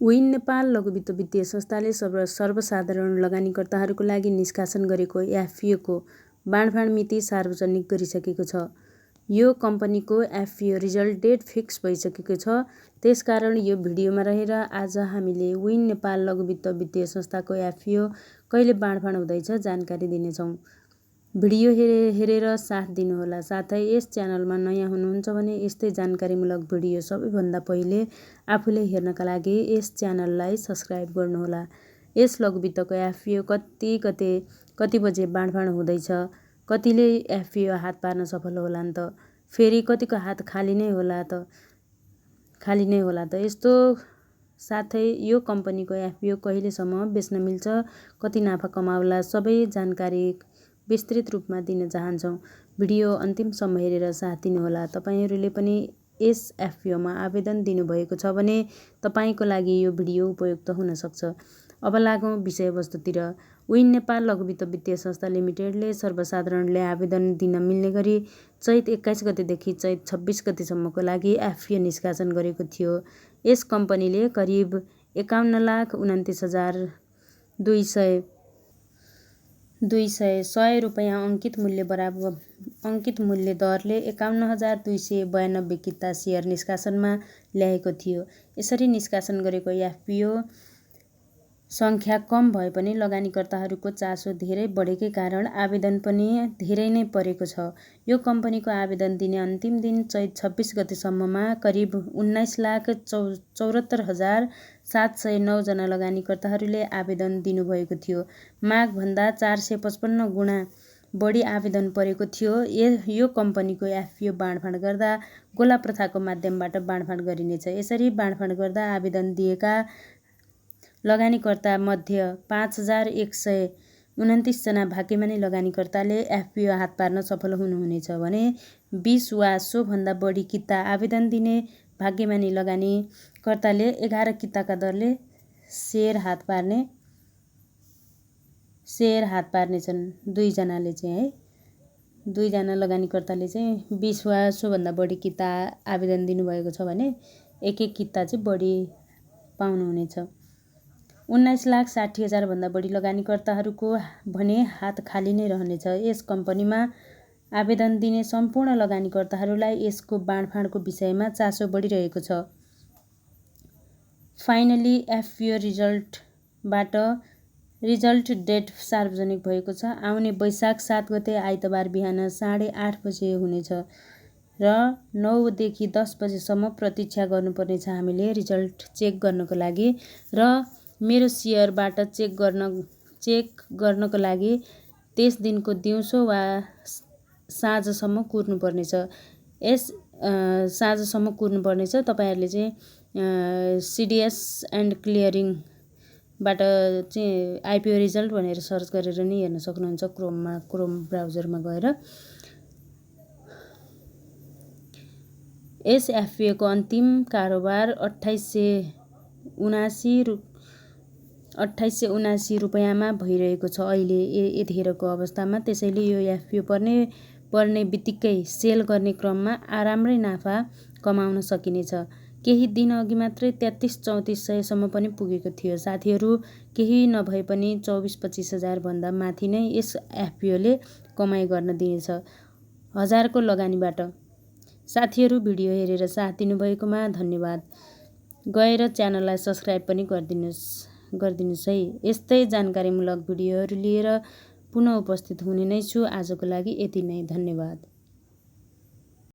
Win Nepal लघुवित्त वित्तीय संस्थाले सर्वसाधारण लगानीकर्ताहरूको लागि निष्कासन गरेको एफपिओको बाँडफाँड मिति सार्वजनिक गरिसकेको छ। यो कम्पनीको एफपिओ रिजल्ट डेट फिक्स भइसकेको छ। त्यसकारण यो भिडियोमा रहेर आज हामीले विन नेपाल लघुवित्त वित्तीय संस्थाको एफपिओ कहिले बाँडफाँड हुँदैछ जानकारी दिनेछौँ। भिडियो हेरेर साथ दिनुहोला। साथै यस च्यानलमा नयाँ हुनुहुन्छ भने यस्तै जानकारीमूलक भिडियो सबैभन्दा पहिले आफूले हेर्नका लागि यस च्यानललाई सब्स्क्राइब गर्नुहोला। यस लघुवित्तको एफपिओ कति बजे बाँडफाँड हुँदैछ, कतिले एफपिओ हात पार्न सफल होलान् त, फेरि कतिको हात खाली नै होला त यस्तो साथै यो कम्पनीको एफपिओ कहिलेसम्म बेच्न मिल्छ, कति नाफा कमाउला, सबै जानकारी विस्तृत रूपमा दिन चाहन्छौँ। भिडियो अन्तिमसम्म हेरेर साथ दिनुहोला। तपाईहरूले पनि यस एफपिओमा आवेदन दिनुभएको छ भने तपाईँको लागि यो भिडियो उपयुक्त हुन सक्छ। अब लागौँ विषयवस्तुतिर। विन नेपाल लघुवित्त वित्तीय संस्था लिमिटेडले सर्वसाधारणले आवेदन दिन मिल्ने गरी चैत 21 गतेदेखि चैत 26 गतेसम्मको लागि एफपिओ निष्कासन गरेको थियो। यस कम्पनीले करिब 51,29,200 रुपैयाँ अङ्कित मूल्य दरले 51,292 किता सेयर निष्कासनमा ल्याएको थियो। यसरी निष्कासन गरेको एफपिओ सङ्ख्या कम भए पनि लगानीकर्ताहरूको चासो धेरै बढेकै कारण आवेदन पनि धेरै नै परेको छ। यो कम्पनीको आवेदन दिने अन्तिम दिन चैत 26 गतेसम्ममा करिब 19,74,709 जना लगानीकर्ताहरूले आवेदन दिनुभएको थियो। मागभन्दा 455 गुणा बढी आवेदन परेको थियो। यो कम्पनीको एफपिओ बाँडफाँड गर्दा गोला प्रथाको माध्यमबाट बाँडफाँड गरिनेछ। यसरी बाँडफाँड गर्दा आवेदन दिएका लगानीकर्ता मध्ये 5,129 जना भाग्यमानी लगानीकर्ताले एफपिओ हात पार्न सफल हुनुहुनेछ भने 20 वा सोभन्दा बढी किता आवेदन दिने भाग्यमानी लगानीकर्ताले 11 किताका दरले सेयर हात पार्नेछन्। दुईजना लगानीकर्ताले चाहिँ 20 वा सोभन्दा बढी किता आवेदन दिनुभएको छ भने एक किता चाहिँ बढी पाउनुहुनेछ। 19,60,000 भन्दा बढी लगानीकर्ताहरूको भने हात खाली नै रहनेछ। यस कम्पनीमा आवेदन दिने सम्पूर्ण लगानीकर्ताहरूलाई यसको बाँडफाँडको विषयमा चासो बढिरहेको छ। फाइनली एफपिओ रिजल्ट डेट सार्वजनिक भएको छ। आउने वैशाख 7 गते आइतबार बिहान 8:30 बजे हुनेछ र 9 देखि 10 बजेसम्म प्रतीक्षा गर्नुपर्नेछ हामीले रिजल्ट चेक गर्नको लागि र मेरो सेयरबाट चेक गर्नको लागि त्यस दिनको दिउँसो वा साँझसम्म कुर्नुपर्नेछ। साँझसम्म कुर्नुपर्नेछ। तपाईँहरूले चाहिँ सिडिएस एन्ड क्लियरिङबाट चाहिँ आइपिओ रिजल्ट भनेर सर्च गरेर नि हेर्न सक्नुहुन्छ क्रोम ब्राउजरमा गएर। यस एफपिओको अन्तिम कारोबार 2879 रुपैयाँमा भइरहेको छ अहिले यतिखेरको अवस्थामा। त्यसैले यो एफपिओ पर्ने बित्तिकै सेल गर्ने क्रममा राम्रै नाफा कमाउन सकिनेछ। केही दिन अघि मात्रै 33-34 सयसम्म पनि पुगेको थियो। साथीहरू केही नभए पनि 24-25 हजार भन्दा माथि नै यस एफपिओले कमाइ गर्न दिनेछ, हजारको लगानीबाट। साथीहरू भिडियो हेरेर साथ दिनुभएकोमा धन्यवाद। गएर च्यानललाई सब्स्क्राइब पनि गरिदिनुस् है। यस्तै जानकारीमूलक भिडियोहरू लिएर पुनः उपस्थित हुने नै छु। आजको लागि यति नै। धन्यवाद।